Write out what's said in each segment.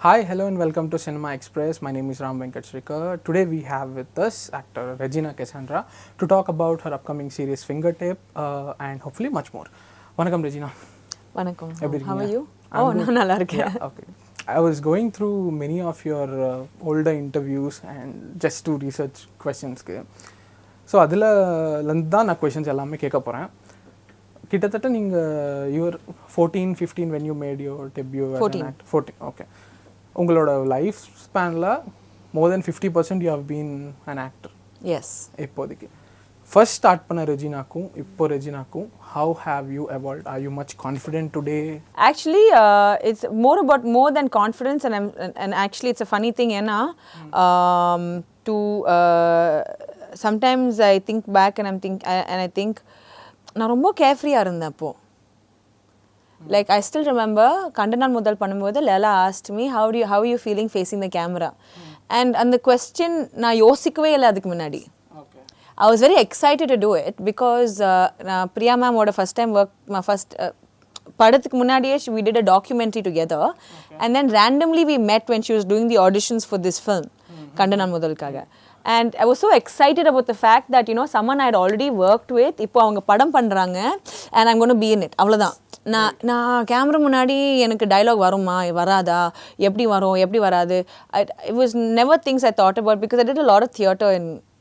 Hi, hello and welcome to Cinema Express. My name is Ram Venkat Srikar. Today we have with us actor Regina Cassandra to talk about her upcoming series Fingertip and hopefully much more. Vanakkam Regina. Vanakkam. எப்படி How are இருக்கீங்க? you? Oh, நான் நல்லா இருக்கேன். Yeah, okay. I was going through many of your older interviews and just to research questions. So அதில் தான் நான் questions எல்லாமே கேட்க போகிறேன். கிட்டத்தட்ட நீங்கள் your 14-15 when you made your debut as an actor. 14, okay. உங்களோட லைஃப் ஸ்பேனில் more than 50% you have been an actor. Yes. இப்போதைக்கு ஃபர்ஸ்ட் ஸ்டார்ட் பண்ண ரெஜினாக்கும் இப்போ ரெஜினாக்கும் how have you evolved? Are you much confident today? Actually, it's more than confidence, and actually it's a funny thing, ஏன்னா sometimes I think back and I think நான் ரொம்ப கேர்ஃப்ரீயாக இருந்தேன் அப்போ. Like I still remember கண்டனான் முதல் பண்ணும்போது Leela asked me how are you feeling facing the camera, and அந்த question நான் யோசிக்கவே இல்லை அதுக்கு முன்னாடி. I was very excited to do it because Priya ma'am oda first படத்துக்கு முன்னாடியே we did a documentary together, and then randomly we met when she was doing the auditions for this film கண்டனான் முதல்காக. And I was so excited about the fact that, you know, someone I had already worked with, இப்போ அவங்க படம் பண்ணுறாங்க and I'm going to be in it. அவ்வளோதான். நான் camera முன்னாடி எனக்கு dialogue வருமா வராதா எப்படி வரும் எப்படி வராது, it was never things I thought about because I did a lot of theatre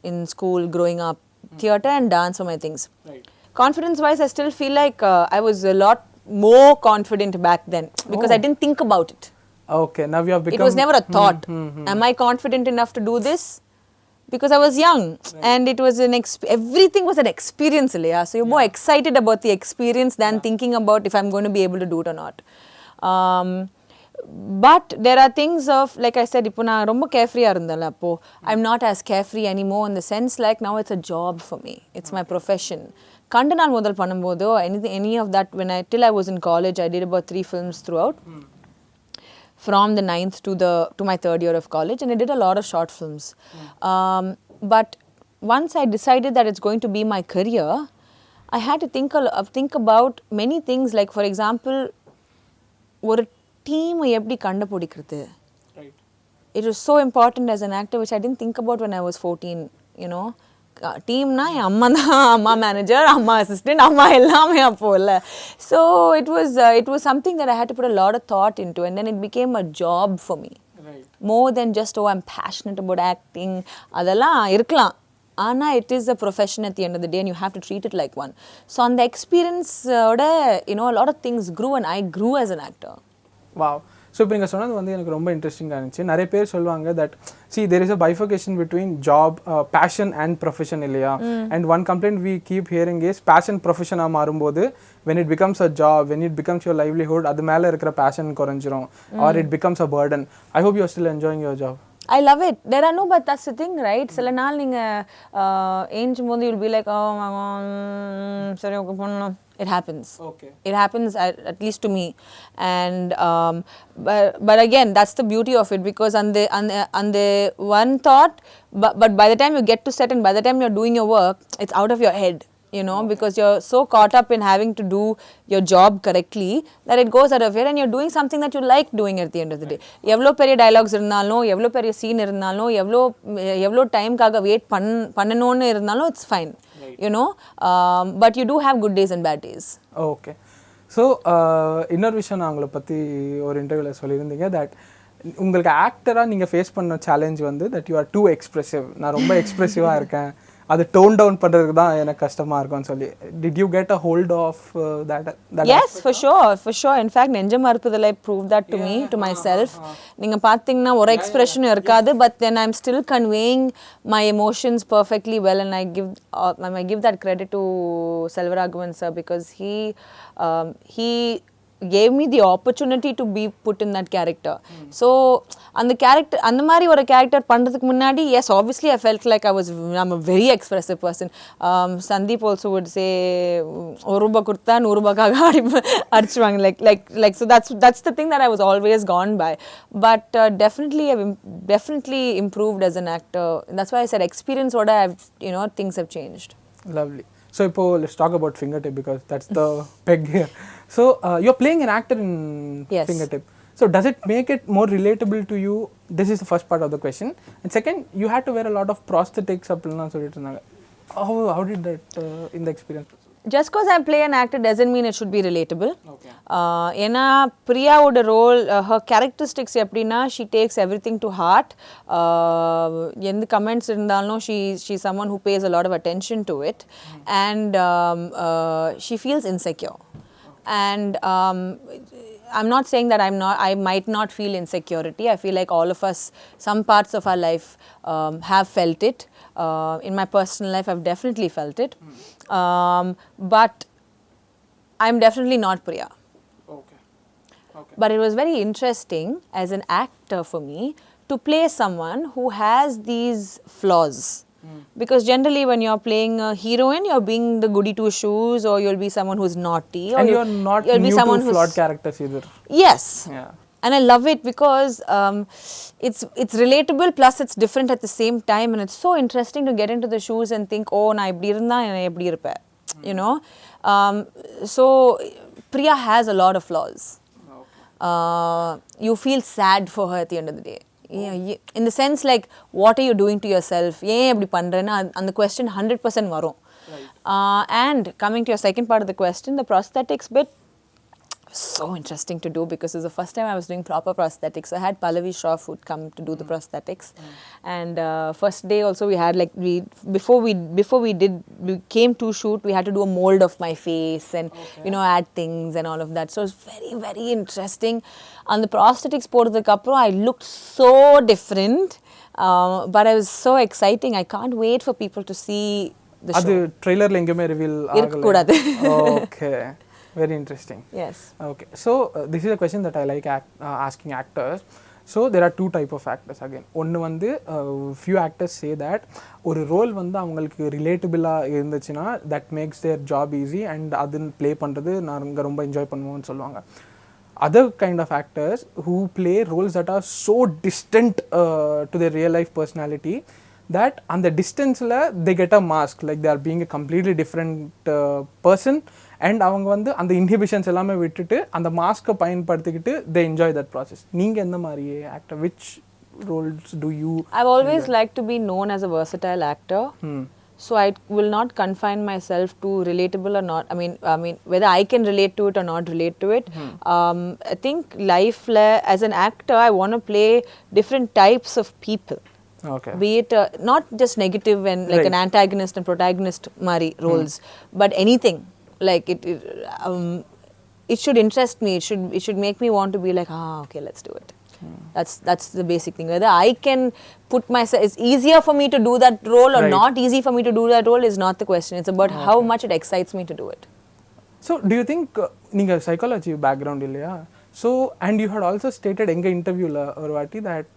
in school growing up. Theatre and dance were my things. Right. Confidence wise, I still feel like I was a lot more confident back then because I didn't think about it. Okay, now you have become... It was never a thought. Am I confident enough to do this? Because I was young, and it was everything was an experience, Leah. So you're more excited about the experience than thinking about if I'm going to be able to do it or not. But there are things of, like I said, இப்போ நான் ரொம்ப கேர்ஃப்ரீயாக இருந்தேன்ல அப்போ, I'm not as carefree anymore in the sense like now it's a job for me. It's my profession. கண்டனான் முதல் பண்ணும்போதோ any of that, till I was in college, I did about 3 films throughout. From the 9th to my 3rd year of college, and I did a lot of short films. But once I decided that it's going to be my career, I had to think about many things, like for example, ஒரு team எப்படி கண்டுபிடிக்கிறது. It was so important as an actor, which I didn't think about when I was 14, you know. டீம்னா என் அம்மா தான், அம்மா manager, அம்மா assistant, அம்மா எல்லாமே அப்போ இல்லை. So it was something that I had to put a lot of thought into, and then it became a job for me. Right. More than just I'm passionate about acting, அதெல்லாம் இருக்கலாம், ஆனால் it is a profession at the end of the day and you have to treat it like one. So அந்த experience ஓட, you know, a lot of things grew and I grew as an actor. Wow. So இப்போ நீங்கள் சொன்னது வந்து எனக்கு ரொம்ப இன்ட்ரெஸ்டிங்காக இருந்துச்சு. நிறைய பேர் சொல்லுவாங்க that there is a bifurcation between job, passion and profession இல்லையா. And one complaint we keep hearing is passion profession-ஆக மாறும்போது when it becomes a job, when it becomes your livelihood, அது மேலே இருக்கிற passion குறைஞ்சிரும், or it becomes a burden. I hope you are still enjoying your job. I love it. But that's the thing, right? சில நாள் நீங்கள் ஏஞ்சும் போது you'll be like, oh my god, சரி okay பண்ணலாம். It happens. Okay. It happens at least to me, and but again, that's the beauty of it, because on the one thought, but by the time you get to set and by the time you're doing your work, it's out of your head, you know, because you're so caught up in having to do your job correctly that it goes out of here and you're doing something that you like doing at the end of the day. எவ்வளோ பெரிய dialogues இருந்தாலும், எவ்வளோ பெரிய scene இருந்தாலும், எவ்வளோ டைம்காக wait பண்ணணும்னு இருந்தாலும், it's fine. You know, but you do have good days and bad days. Okay. So இன்னொரு விஷயம் நான் உங்களை பற்றி ஒரு இன்டர்வியூவில் சொல்லியிருந்தீங்க தட் உங்களுக்கு ஆக்டராக நீங்கள் ஃபேஸ் பண்ண சேலஞ்ச் வந்து that you are too expressive. நான் ரொம்ப எக்ஸ்ப்ரெசிவாக இருக்கேன், அது டோன் டவுன் பண்ணுறதுக்கு தான் எனக்கு கஷ்டமாக இருக்கும்னு சொல்லி. Did you get a hold of that Yes, for sure. In fact, நெஞ்சமா இருப்பதில் proved that to me, to myself. நீங்கள் பார்த்தீங்கன்னா ஒரு எக்ஸ்பிரஷனும் இருக்காது, but then I'm still conveying my emotions perfectly well, and I give that credit to Selvaraghavan sir, because he gave me the opportunity to be put in that character. So அந்த மாதிரி ஒரு character பண்ணுறதுக்கு முன்னாடி, yes, obviously I felt like I'm a very expressive person. Sandeep also would say ஒரு ரூபாய் கொடுத்தா 100 ரூபாய்க்காக அடிச்சுவாங்க, like so that's the thing that I was always gone by. But I've definitely improved as an actor. That's why I said experience what I've, you know, things have changed. Lovely. So let's talk about Fingertip, because that's the peg here. So you're playing an actor in Fingertip. So does it make it more relatable to you? This is the first part of the question. And second, you had to wear a lot of prosthetics அப்படிலாம் சொல்லிட்டு இருந்தாங்க. How did that in the experience? Just because I play an actor doesn't mean it should be relatable. Okay. ஏன்னா பிரியாவோட role her characteristics எப்படின்னா she takes everything to heart. எந்த comments இருந்தாலும் she's someone who pays a lot of attention to it. And she feels insecure. And I'm not saying that I might not feel insecurity. I feel like all of us, some parts of our life have felt it. In my personal life, I've definitely felt it. But I'm definitely not Priya. Okay. But it was very interesting as an actor for me to play someone who has these flaws. Because generally when you're playing a heroine, you're being the goody two shoes, or you'll be someone who's naughty, or And you're not you'll be new someone to who's flawed characters either. Yes. Yeah. And I love it because it's relatable, plus it's different at the same time, and it's so interesting to get into the shoes and think, oh, na ipdi irundha na ipdi iruppa, you know. So Priya has a lot of flaws. You feel sad for her at the end of the day. In the sense, like, what are you doing to yourself? ஏன் இப்படி பண்றேன்னா அந்த question 100% வரும். And coming to your second part of the question, the prosthetics bit, so interesting to do because it was the first time I was doing proper prosthetics. So I had Pallavi Shroff who'd come to do the prosthetics. And first day also we had like, before we came to shoot, we had to do a mold of my face and you know, add things and all of that. So it was very, very interesting. On the prosthetics போறதுக்கு அப்புறம் I looked so different. But it was so exciting. I can't wait for people to see the show. அது ட்ரெய்லர்ல எங்கேயுமே reveal இருக்க கூடாது. Okay. Very interesting. Yes. Okay. So this is a question that I like asking actors. So there are two type of actors again. ஒன்று வந்து few actors say that ஒரு role வந்து அவங்களுக்கு ரிலேட்டபிளாக இருந்துச்சுன்னா that makes their job easy and அது play பண்ணுறது நாங்கள் ரொம்ப என்ஜாய் பண்ணுவோம்னு சொல்லுவாங்க. Other kind of actors who play roles that are so distant to their real life personality that on the distance they get a mask, like they are being a completely different person, and அவங்க வந்து அந்த inhibitions எல்லாமே விட்டுட்டு அந்த மாஸ்க்கை பயன்படுத்திக்கிட்டு they enjoy that process. நீங்க எந்த மாதிரி actor, which roles do you? I've always liked to be known as a versatile actor. So I will not confine myself to relatable or not. I mean whether I can relate to it or not relate to it. I think life as an actor, I want to play different types of people. Okay. Be it not just negative and like an antagonist and protagonist mari roles, but anything. Like it should interest me. It should make me want to be like, okay, let's do it. That's the basic thing. Whether I can put myself, it's easier for me to do that role or not easy for me to do that role is not the question. It's about how much it excites me to do it. So do you think நீங்க psychology background இல்லையா? So and you had also stated எங்க இன்டர்வியூல ஒரு வாட்டி that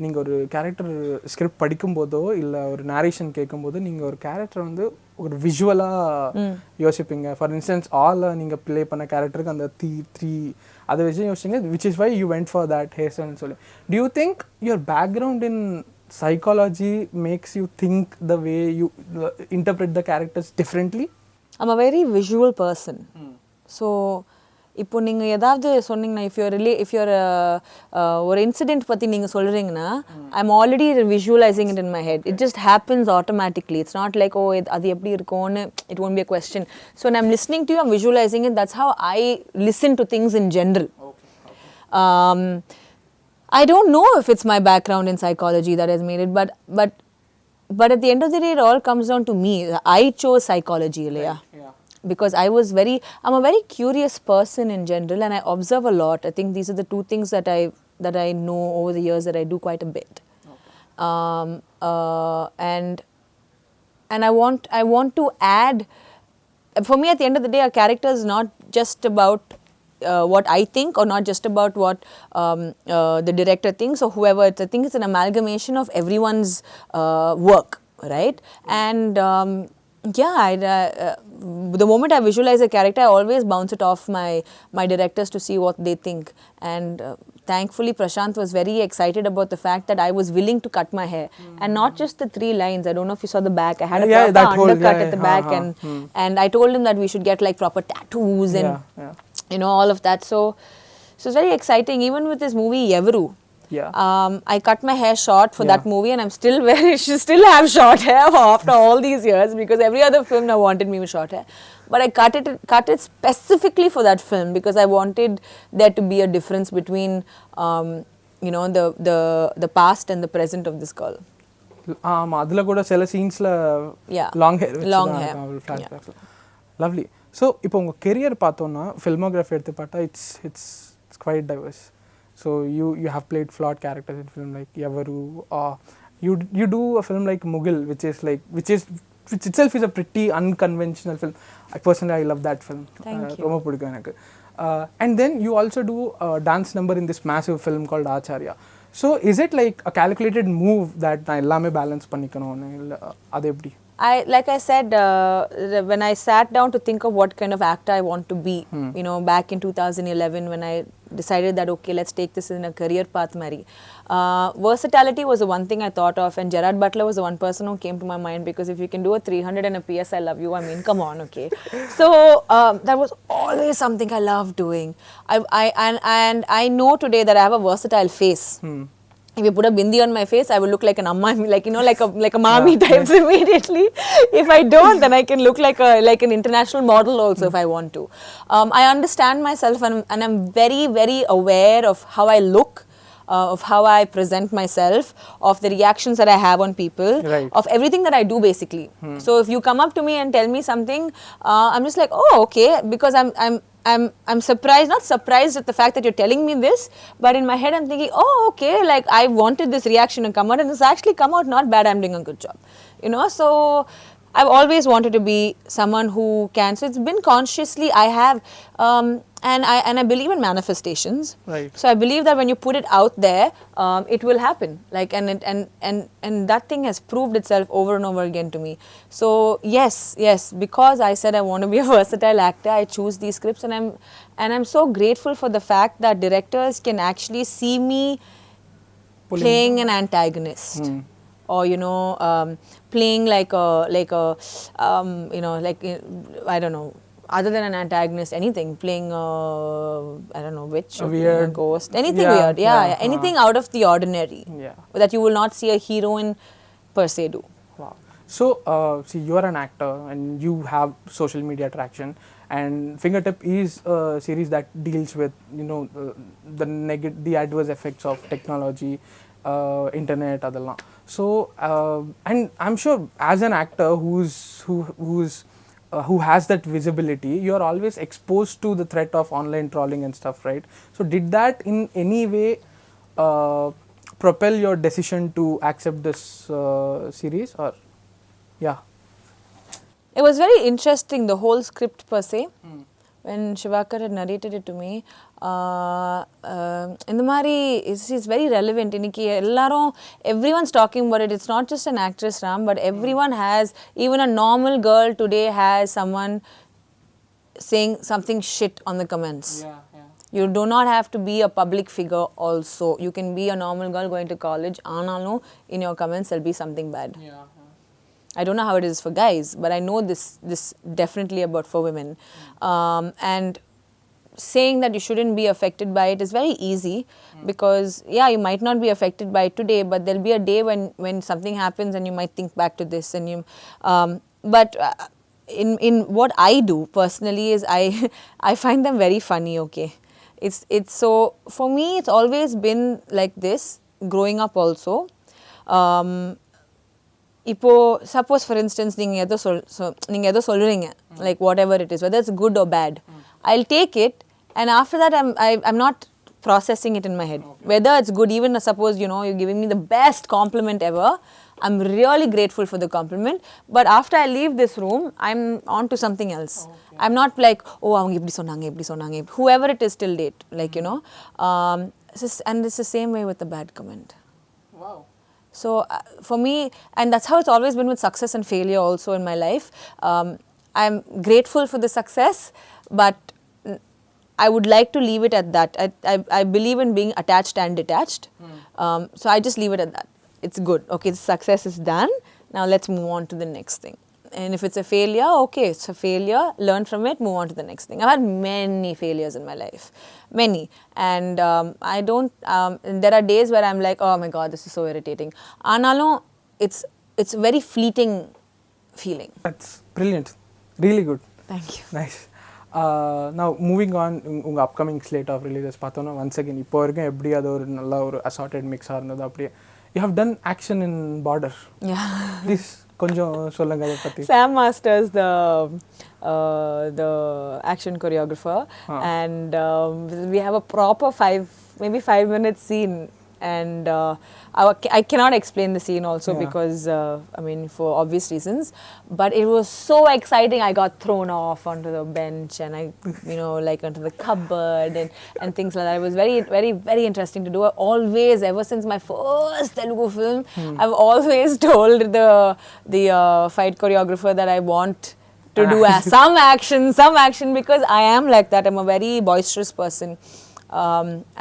நீங்கள் ஒரு character script படிக்கும்போதோ இல்லை ஒரு நேரேஷன் கேட்கும்போது நீங்கள் ஒரு கேரக்டர் வந்து ஒரு விஷுவலாக யோசிப்பீங்க. ஃபார் இன்ஸ்டன்ஸ் நீங்கள் ப்ளே பண்ண கேரக்டருக்கு அந்த த்ரீ அதை வச்சு யோசிச்சிங்க, which is why you went for that ஹேர்ஸ்டைல்னு சொல்லி. Do you think your background in psychology makes you think the way you interpret the characters differently? I'm a very visual person. So இப்போ நீங்கள் ஏதாவது சொன்னீங்கன்னா if you're ஒரு incident பற்றி நீங்கள் சொல்கிறீங்கன்னா I'm already visualizing it in my head. It just happens automatically. It's not like, oh, அது எப்படி இருக்கும்னு, it won't be a question. So when I'm listening to you, I'm visualizing it. That's how I listen to things in general. Okay. I don't know if it's my background in psychology that has made it, but at the end of the day, it all comes down to me. I chose psychology, Leah. Yeah. Because I'm a very curious person in general, and I observe a lot. I think these are the two things that I know over the years that I do quite a bit. Okay. And I want to add. For me, at the end of the day, a character is not just about what I think, or not just about what the director thinks or whoever. I think it's an amalgamation of everyone's work, right? And the moment I visualize a character, I always bounce it off my directors to see what they think. And thankfully, Prashant was very excited about the fact that I was willing to cut my hair. And not just the 3 lines. I don't know if you saw the back. I had a proper undercut at the back. And I told him that we should get like proper tattoos and, you know, all of that. So So it's very exciting. Even with this movie Evaru, Yeah. I cut my hair short for that movie, and I'm still still have short hair after all these years, because every other film now wanted me with short hair. But I cut it specifically for that film because I wanted there to be a difference between you know, the past and the present of this girl. ஆமாம் அதில் கூட சில சீன்ஸில் Yeah. Long hair Long hair. ஃப்ளாஷ்பேக்ஸில் lovely. So இப்போ உங்கள் career பார்த்தோன்னா filmography எடுத்து பார்த்தா it's quite diverse. So you have played flat characters in film like எவரு, you do a film like Mughal, which itself is a pretty unconventional film. I love that film. ரொம்ப பிடிக்கும் எனக்கு. And then you also do a dance number in this massive film called Acharya. So is it like a calculated move that நான் எல்லாமே balance பண்ணிக்கணும்னு, இல்லை அது எப்படி? Like I said, when I sat down to think of what kind of actor I want to be, you know, back in 2011, when I decided that, okay, let's take this in a career path, Mary. Versatility was the one thing I thought of, and Gerard Butler was the one person who came to my mind, because if you can do a 300 and a PS I love you, I mean, come on, okay. So that was always something I loved doing. And I know today that I have a versatile face. If you put a bindi on my face, I will look like an amma, like, you know, like a mommy types immediately. If I don't, then I can look like an international model also if I want to. I understand myself, and I'm very, very aware of how I look, of how I present myself, of the reactions that I have on people, of everything that I do basically. So if you come up to me and tell me something, I'm just like, oh, okay, because I'm surprised, not surprised at the fact that you're telling me this, but in my head I'm thinking, oh, okay, like I wanted this reaction to come out, and it's actually come out not bad, I'm doing a good job, you know. So I've always wanted to be someone who can, so it's been consciously I have, and I believe in manifestations. Right. So I believe that when you put it out there, it will happen. Like, and that thing has proved itself over and over again to me. So yes, because I said I want to be a versatile actor, I choose these scripts, and I'm so grateful for the fact that directors can actually see me playing an antagonist. Or, you know, playing like a you know, like, I don't know, other than an antagonist, anything, playing I don't know, witch, or weird, a ghost, anything weird, anything out of the ordinary, that you will not see a heroine per se do. Wow. So see, you are an actor and you have social media traction, and Fingertip is a series that deals with, you know, the adverse effects of technology, internet, adella. So and I'm sure as an actor who has that visibility, you are always exposed to the threat of online trolling and stuff, right? So did that in any way propel your decision to accept this series, or It was very interesting, the whole script per se. When Shivakar had narrated it to me, in the mari, it's very relevant. Everyone's talking about it. It's not just an actress, Ram, but everyone has, even a normal girl today has someone saying something shit on the comments. You do not have to be a public figure also. You can be a normal girl going to college. Aanalum, in your comments, there'll be something bad. I don't know how it is for guys, but I know this definitely about for women. And saying that you shouldn't be affected by it is very easy, because you might not be affected by it today, but there'll be a day when something happens and you might think back to this, and you but in what I do personally is I find them very funny. Okay, it's so for me it's always been like this growing up also. இப்போ suppose for instance நீங்கள் ஏதோ சொல்கிறீங்க, like whatever it is, whether it's good or bad, I'll take it, and after that I'm not processing it in my head. Whether it's good, even suppose, you know, you're giving me the best compliment ever, I'm really grateful for the compliment, but after I leave this room, I'm on to something else. I'm not like, oh, avanga ipdi sonanga, whoever it is till date, like, you know, and it's the same way with the bad comment. Wow. So for me, and that's how it's always been with success and failure also in my life. I'm grateful for the success, but I would like to leave it at that. I believe in being attached and detached. So I just leave it at that. It's good. Okay, the success is done. Now let's move on to the next thing. And if it's a failure, okay, it's a failure, learn from it, move on to the next thing. I've had many failures in my life, many. And I don't, there are days where I'm like, oh my God, this is so irritating. Aanalum, it's a very fleeting feeling. That's brilliant. Really good. Thank you. Nice. Now moving on, உங்கள் upcoming slate of releases பார்த்தோன்னா once again இப்போ வரைக்கும் எப்படி அது ஒரு நல்ல ஒரு assorted mix-ஆக இருந்தது அப்படியே. You have done action in border. Yeah. Please கொஞ்சம் சொல்லுங்க அதை பற்றி. Sam Masters, the action choreographer, and we have a proper 5-minute scene, and I cannot explain the scene also because I mean for obvious reasons, but it was so exciting. I got thrown off onto the bench and I like onto the cupboard and things like that. It was very, very, very interesting to do. Always, ever since my first Telugu film, I've always told the fight choreographer that I want to do some action because I am like that. I'm a very boisterous person.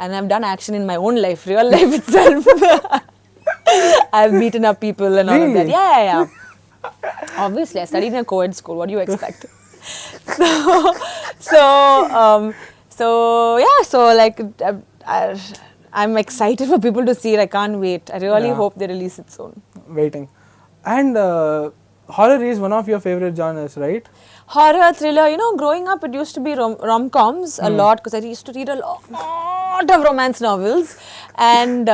And I've done action in my own life, real life itself. I've beaten up people and all of that. Yeah. Obviously, I studied in a co-ed school. What do you expect? So like I'm excited for people to see it. I can't wait. I really hope they release it soon. Waiting. And horror is one of your favorite genres, right? Horror, thriller, growing up it used to be rom-coms a lot because I used to read a lot of romance novels, and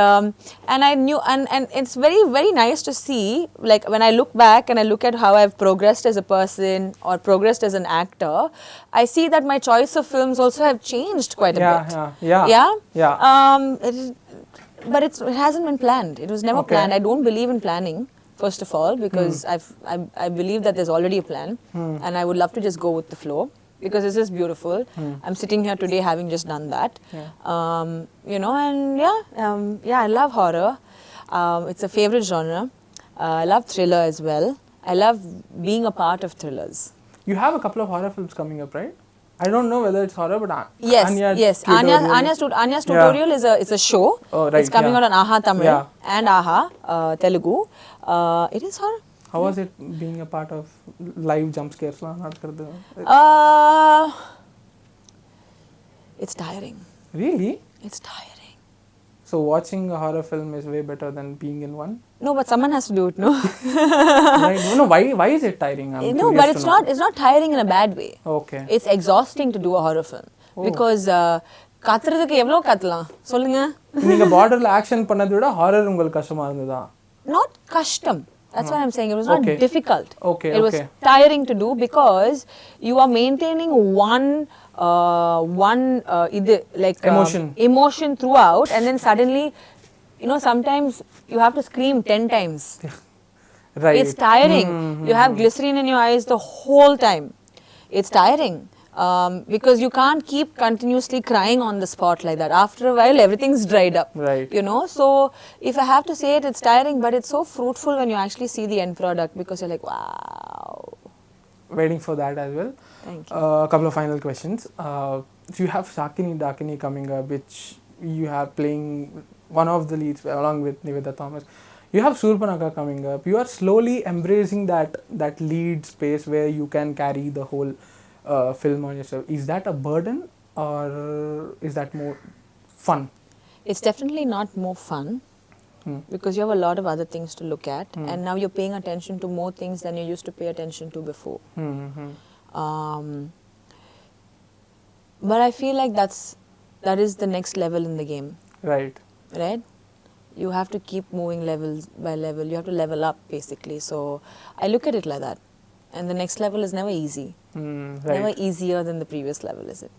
I knew, and it's very, very nice to see, like when I look back and I look at how I've progressed as a person or progressed as an actor, I see that my choice of films also have changed quite a bit. But it hasn't been planned. It was never planned. I don't believe in planning. First of all, because I believe that there's already a plan, and I would love to just go with the flow because this is beautiful. I'm sitting here today having just done that, I love horror. It's a favorite genre. I love thriller as well. I love being a part of thrillers. You have a couple of horror films coming up, right? I don't know whether it's horror, but yes. Anya's Tutorial is a show. Oh, right. It's coming out on AHA Tamil and AHA Telugu. It is horror. How was it being a part of live jump scares? It's tiring. Really? It's tiring. So watching a horror film is way better than being in one? No, but someone has to do it, no? Right. No, why is it tiring? No, but it's not tiring in a bad way. Okay. It's exhausting to do a horror film because கத்துறதுக்கு எவ்வளவு கத்தலாம் சொல்லுங்க. நீங்க borderல action பண்ணதை விட horror உங்களுக்கு கஷ்டமா இருந்ததா? Not kashtam. That's what I'm saying. It was not difficult. It was tiring to do because you are maintaining one emotion throughout, and then suddenly, sometimes you have to scream 10 times. Right. It's tiring. You have glycerine in your eyes the whole time. It's tiring. Because you can't keep continuously crying on the spot like that. After a while, everything's dried up. Right. So if I have to say it, it's tiring, but it's so fruitful when you actually see the end product because you're like, wow. Waiting for that as well. Thank you. A couple of final questions. You have Sakini Dakini coming up, which you have playing one of the leads along with Nivedha Thomas. You have Surpanaka coming up. You are slowly embracing that lead space where you can carry the whole film on yourself. Is that a burden or is that more fun? It's definitely not more fun because you have a lot of other things to look at, and now you're paying attention to more things than you used to pay attention to before. But I feel like that is the next level in the game. Right. You have to keep moving levels by level. You have to level up basically. So I look at it like that. And the next level is never easy. Right. Never easier than the previous level, is it?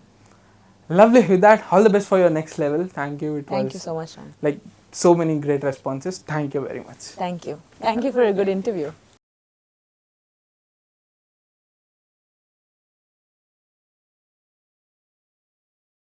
Lovely. With that, all the best for your next level. Thank you. Thank you so much, Ram. Like so many great responses. Thank you very much. Thank you. Thank you for a good interview.